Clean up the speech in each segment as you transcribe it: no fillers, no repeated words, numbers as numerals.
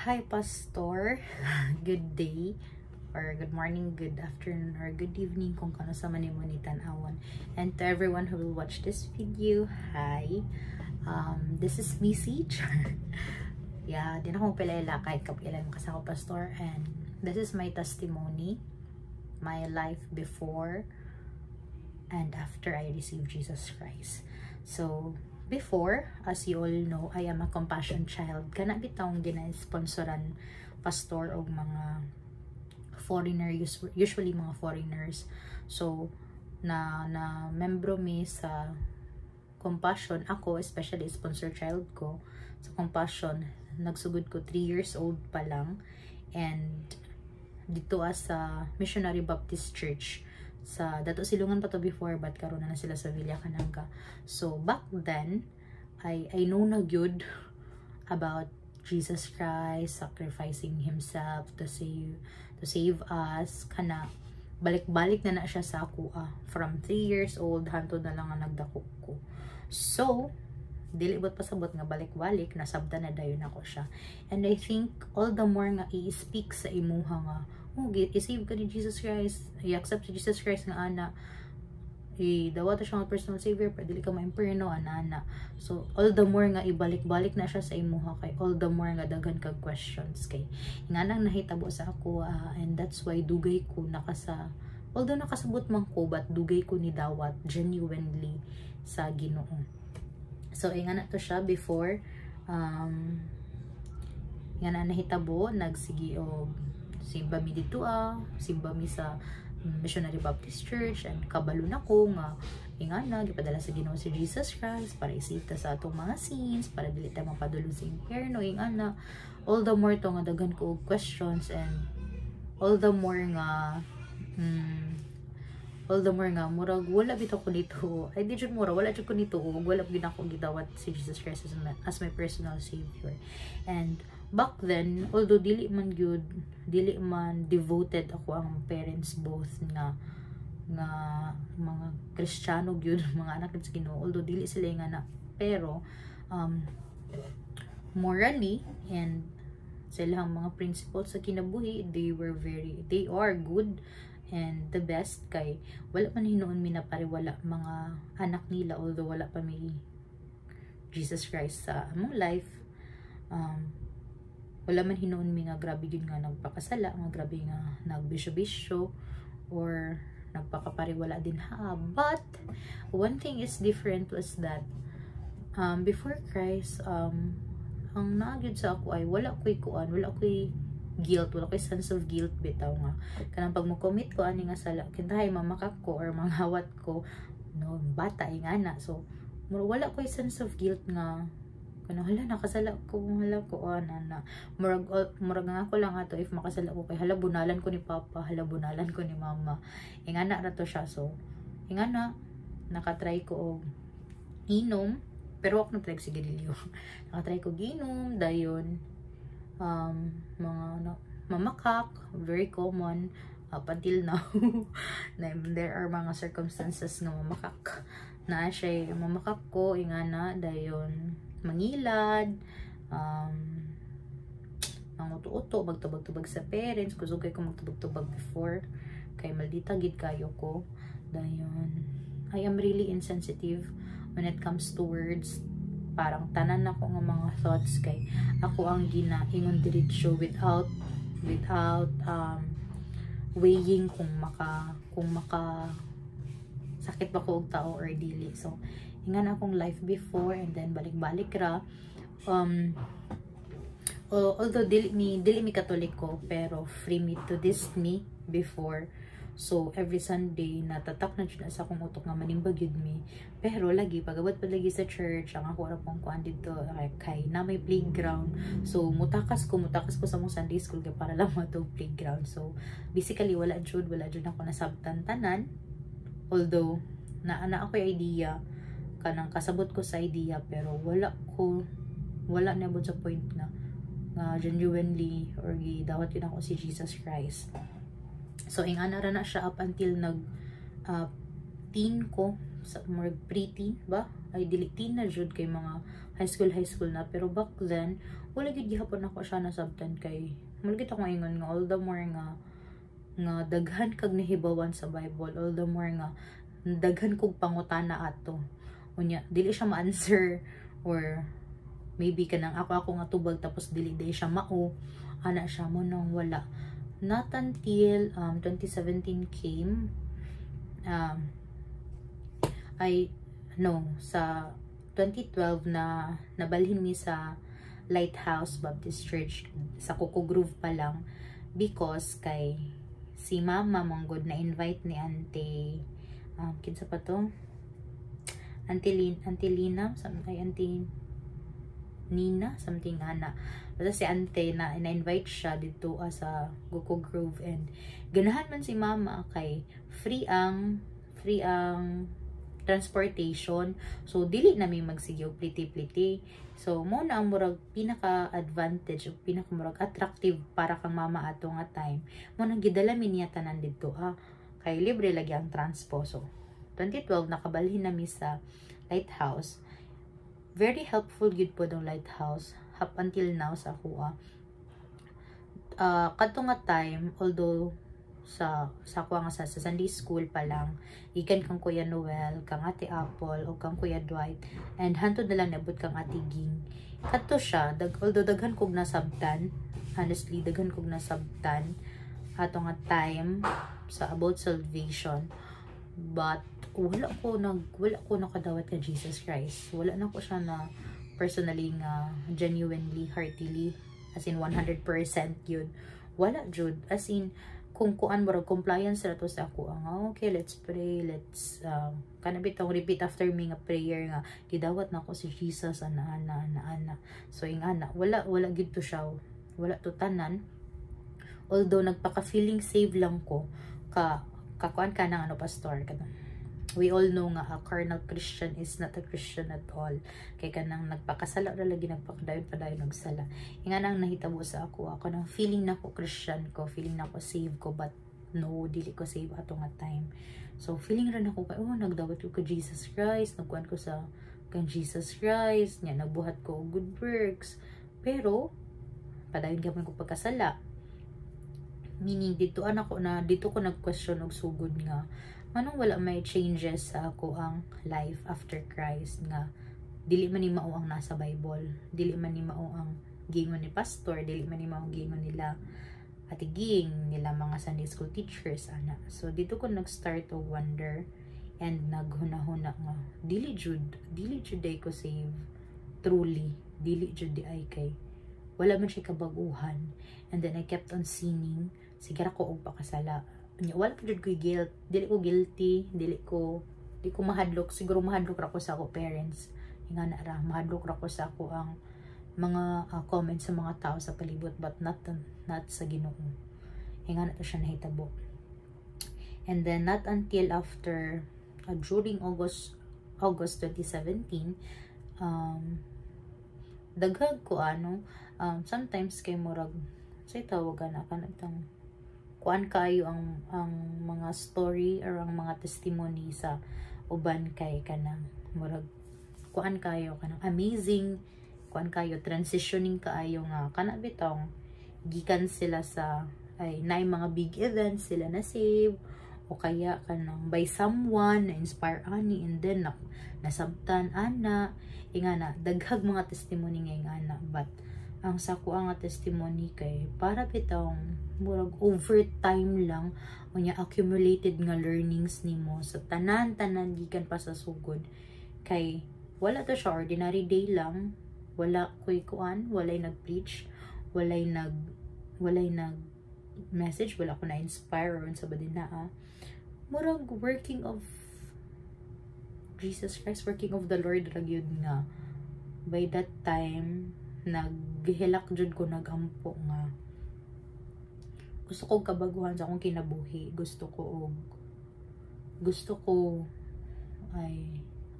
Hi, Pastor. Good day, or good morning, good afternoon, or good evening kung kano sa man mo ni tan-awon. And to everyone who will watch this video, hi. This is Missy. Yeah, di na akong pilaila kahit kapilan kasi ako, Pastor. And this is my testimony, my life before and after I received Jesus Christ. So, before, as you all know, I am a compassion child. Kana bitawng gina-sponsoran pastor o mga foreigner, usually mga foreigners. So, na membro mi sa compassion. Ako, especially sponsor child ko sa compassion, nagsugod ko 3 years old pa lang. And dito sa Missionary Baptist Church sa Dato Silungan pa to before, but karon na sila sa Villa Cananga. So back then I know na good about Jesus Christ sacrificing himself to save us. Kana balik-balik na siya sa ako from 3 years old hantod na lang ang nagdako ko. So dili bot pasabot nga balik-balik nasabda na dayon ako siya. And I think all the more nga i-speak sa imuha nga i-save ka ni Jesus Christ, i-accept si Jesus Christ nga ana, i-dawat siya nga personal savior, pero dili ka ma-imperno, ana. So, all the more nga ibalik-balik na siya sa imuha, kay all the more nga daghan kag questions, kay nga nang nahitabo sa ako, and that's why dugay ko although nakasabot man ko, but dugay ko ni dawat genuinely sa Ginoo. So, nga na to siya before, nga na nahitabo, nagsigi og simba mi dito simba mi sa Missionary Baptist Church, and kabalo na ko nga ingana gipadala sa Ginoo si Jesus Christ para isita sa atong mga sins, para dili ta mapadulong sa impyerno. Ingana all the more to nga daghan ko og questions, and all the more nga murag wala bitaw ko nito, ay di jud mura wala jud ko nito, wala gyud ako gidawat si Jesus Christ as my personal savior. And back then, although dili man devoted ako ang parents both nga mga Kristiyano gyud, mga anak sa Ginoo, although dili sila nga na, pero morally and silang mga principles sa kinabuhi, they are good and the best. Kay wala man hinuon mi na pariwala mga anak nila, although wala pa may Jesus Christ sa among life. Wala man hinuon mi nga grabe yun nga nagpakasala, nga grabe nga nagbisyo-bisyo or nagpakapariwala din But one thing is different was that before Christ, ang naagid sa ako ay wala ko'y guilt, wala ko'y sense of guilt bitaw nga kanang pag mo commit ko ani nga sala kintahay mamakak ko or manghawat ko no bata nga na. So wala ko'y sense of guilt nga kanang hala nakasala ko, ana murag nga ako lang ato if makasala ko kay hala bunalan ko ni papa, hala bunalan ko ni mama. Ingana ra to siya. So ingana nakatry ko og inom, pero ako nagtry sa sigarilyo. Nakatry ko ginom dayon mga mamakak, very common up until now. There are mga circumstances na mamakak na siya mamakak ko, ingana dayon mangilad, manguto-uto, magtubag-tubag sa parents, kusugay ko magtubag-tubag before kay maldita gid kayo ko. Dayon I am really insensitive when it comes to words. Parang tanan ako nga mga thoughts kay ako ang ginaingon diretsyo without weighing kung maka sakit ba ko og tao or dili. So ingan akong life before, and then balik-balik ra. Although dili mi Katoliko, pero free me to this me before. So every Sunday natatak na jud sa akong utok nga manimba gyud mi, pero lagi pagabot pa lagi sa church ang ako ra pong kuan dito kay na may playground. So mutakas ko sa mong Sunday school kay para lang matong playground. So basically wala jud ako nasabtan tanan, although na ako idea kanang kasabot ko sa idea, pero wala na bud sa point na genuinely or gidawat yun ako si Jesus Christ. So ingana ra na siya up until teen ko, sa more preteen ba, ay dili teen na jud, kay mga high school na, pero back then wala gid gihapon ako siya nasabtan, kay wala gid ako ingon nga all the more nga daghan kag nahibawan sa Bible, all the more nga daghan kog pangutana ato. Unya dili siya ma-answer, or maybe kanang ako nga tubag tapos dili siya mao, ana siya mo nang wala. Not until 2017 came, sa 2012 na nabalhin mi sa Lighthouse Baptist Church sa Coco Grove pa lang, because kay si mama manggod na invite ni Auntie kinsa pa to, Auntie Lina, ay Auntie Nina, something ana. Basta si Auntie na invite siya dito sa Coco Grove, and ganahan man si mama kay free ang transportation. So dili na may magsigyo pliti-pliti. So mo na ang murag pinaka-advantage o pinaka-murag attractive para kang mama ato nga time. Mo nang gidala mi niya tanan dito kay libre lagi ang transpo. So 2012 nakabalhin na mi sa Lighthouse. Very helpful gid po dong Lighthouse up until now sa ako. Kadto nga time, although sa ako nga sa Sunday school pa lang, ikan kang Kuya Noel, kang Ate Apple, o kang Kuya Dwight, and hantod na lang nabot kang Ate Ging. Kadto siya, although daghan kog nasabtan, honestly daghan kog nasabtan ato nga time sa about salvation, but wala ko nakadawat ka Jesus Christ. Wala na ko siya na personally nga genuinely, heartily, as in 100% yun. Wala jud, as in kung kuan mo compliance ra to sa ako okay, let's pray, let's kana bitong repeat after me nga prayer nga gidawat na ko si Jesus ana. So ingana wala gid to siya, wala to tanan. Although nagpaka feeling save lang ko kakuan ka ng pastor kada. We all know nga a carnal Christian is not a Christian at all. Kay kanang nagpakasala ra lagi, nagpakadayon nagsala. Nga nang nahitabo sa ako nang feeling na ko Christian ko, feeling na ko save ko, but no, dili ko save ato nga time. So feeling ra nako kay nagdawat ko Jesus Christ, nagkuan ko sa kang Jesus Christ, nya nagbuhat ko good works. Pero padayon gyapon ko pagkasala. Meaning dito ko nag-question og sugod nga manong wala may changes sa ako ang life after Christ, nga dili man ni mao ang nasa Bible, dili man ni mao ang gingon ni pastor, dili man ni mao ang gingon nila Ate Ging, nila mga Sunday school teachers ana. So dito ko nag-start to wonder and naghuna-huna nga dili jud ay ko save truly, dili jud di ay kay wala man siya kabaguhan. And then I kept on sinning, sigara ko og pakasala. Wala pa jud ko guilt, dili ko guilty, di ko mahadlok. Siguro mahadlok ra ko sa ako parents, ingana ra mahadlok ra ko sa ako ang mga comments sa mga tao sa palibot, but not sa Ginoo. Ingana to siya nahitabo. And then not until after during August 2017, daghag ko sometimes kay murag say tawagan na kanang kuan kayo ang mga story or ang mga testimony sa uban kay kanang murag kuan kayo kanang amazing, kuan kayo transitioning kaayo nga kana bitong gikan sila sa nay mga big events sila na save, o kaya kanang by someone na inspire ani, and then nasabtan ana ingana daghag mga testimony nga ingana. But ang sako ang testimony kay para bitong murag overtime lang unya accumulated nga learnings nimo sa tanan gikan pa sa sugod, kay wala to siya ordinary day lang, wala koy kuan, walay nag-preach, walay nag message, wala ko na inspire or sa badina murag working of Jesus Christ, working of the Lord ra gyud nga by that time naghilak jud ko, nagampo nga gusto ko kabaguhan sa akong kinabuhi, gusto ko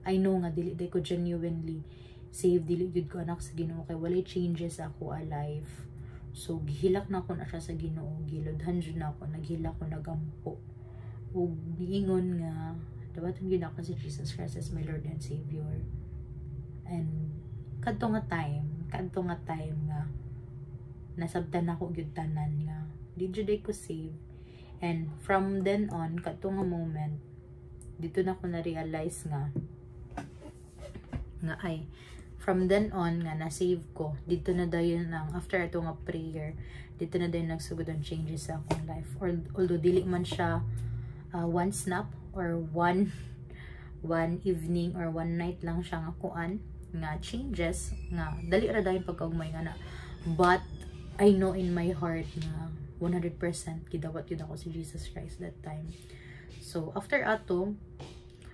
I know nga dili ko genuinely save, dili jud ko anak sa Ginoo, kay walay changes ako alive. So gihilak na ko na siya sa Ginoo, gilodhan jud na ako, naghilak ko, nagampo ug giingon nga dawaton gyud ako si Jesus Christ as my Lord and Savior. And kadto nga time nga nasabtan ako gyud tanan nga di jud ko save. And from then on, kadto nga moment, dito na ko na-realize nga ay from then on nga na-save ko, dito na dayon ang after ato nga prayer, dito na dayon nagsugod ang changes sa akong life. Or although dili man siya one snap or one evening or one night lang siya nga kuan nga changes nga dali ra dayon pagkaugmay nga na, but I know in my heart nga 100% gidawat yun ako si Jesus Christ that time. So after ato,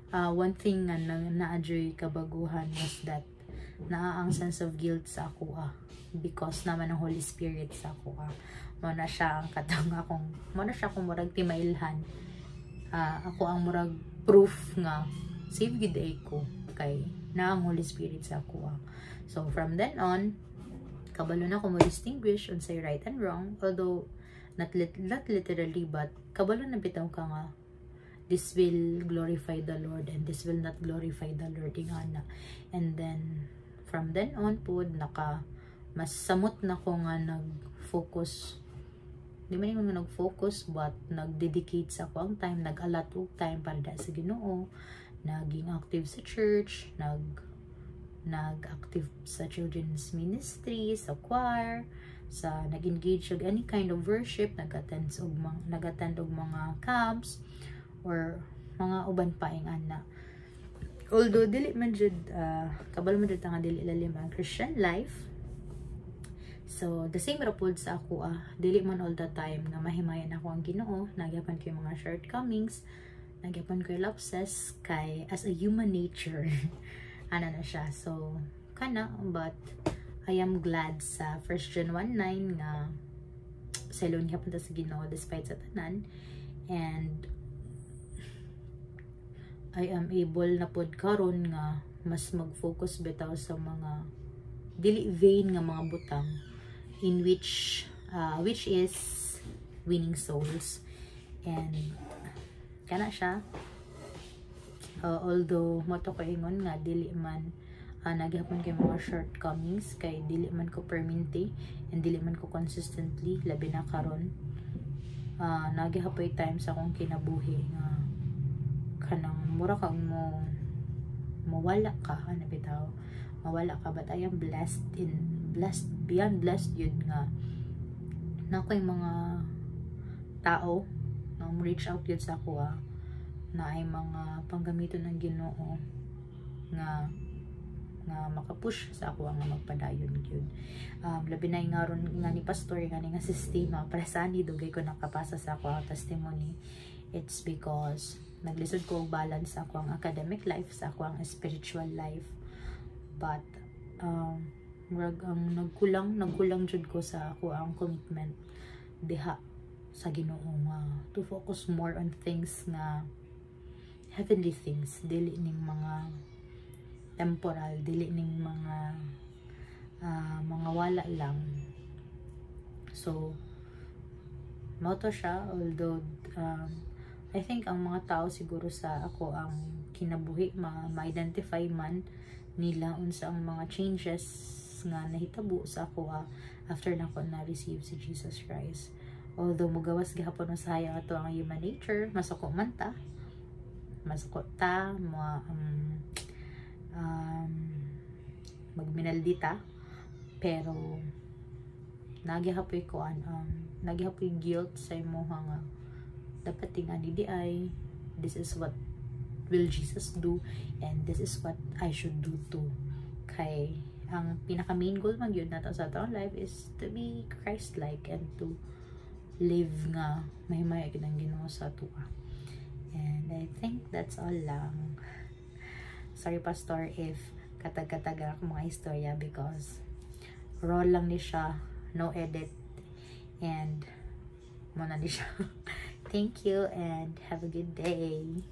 one thing nga na-enjoy kabaguhan was that naa ang sense of guilt sa ako because naman ang Holy Spirit sa ako mo na siya ang katang akong mo na siya akong murag timailhan. Ako ang murag proof nga save gid ko kay na ang Holy Spirit sa ako So from then on, kabalo na ko mo distinguish unsay right and wrong, although not literally, but kabalo na bitaw ka nga this will glorify the Lord and this will not glorify the Lord ingana. And then from then on po mas samot na ko nga nag-focus, di man nga nag-focus, but nag-dedicate sa ko ang time, nag-alat og time para sa Ginoo, naging active sa church, nag-active sa children's ministry, sa choir, sa nag-engage og any kind of worship, nag-attend og mga camps or mga uban pa ana. Although dili man jud kabalo man jud nga dili lalim ang Christian life, so the same ra pud sa ako dili man all the time nga mahimayan ako ang Ginoo, nagyapan ko yung mga shortcomings, nagyapan ko yung lapses kay as a human nature ana na siya. So kana, but I am glad sa 1 John 1:9 nga salon gyapon ta sa Ginoo despite sa tanan, and I am able na pod karon nga mas mag-focus bitaw sa mga dili vain nga mga butang in which is winning souls. And kana siya, although moto ko ingon nga dili man nagyapon kay mga shortcomings kay dili man ko permanente and dili man ko consistently labi na karon, nagyapoy times akong kinabuhi nga kanang mura kang mawala ka ana bitaw mawala ka, but I am blessed beyond blessed yun nga na ko yung mga tao na reach out yun sa ako na ay mga panggamiton ng Ginoo nga makapush sa ako nga magpadayon yun. Labi na nga ron nga ni pastor nga ni nga sistema para saan dugay ko nakapasa sa ako ang testimony. It's because naglisod ko og balance sa ako ang academic life, sa ako ang spiritual life, but murag ang nagkulang jud ko sa ako ang commitment diha sa Ginoo to focus more on things na heavenly things, dili ning mga temporal, dili ning mga wala lang. So mao to siya, although I think ang mga tao siguro sa ako ang kinabuhi ma-identify man nila unsa ang mga changes nga nahitabo sa ako after na ko na-receive si Jesus Christ. Although mugawas gihapon usaya ato ang human nature, masuko man ta, magminaldita, pero nagihapoy ko nagihapoy guilt sa imo nga dapat tingani di ay this is what will Jesus do and this is what I should do too. Kay ang pinaka main goal man yun nato sa taong life is to be Christ-like and to live nga mahimaya gid ang Ginoo sa atua. And I think that's all lang. Sorry pastor if katag-katag ako mga istorya because raw lang ni siya, no edit, and muna ni siya. Thank you and have a good day.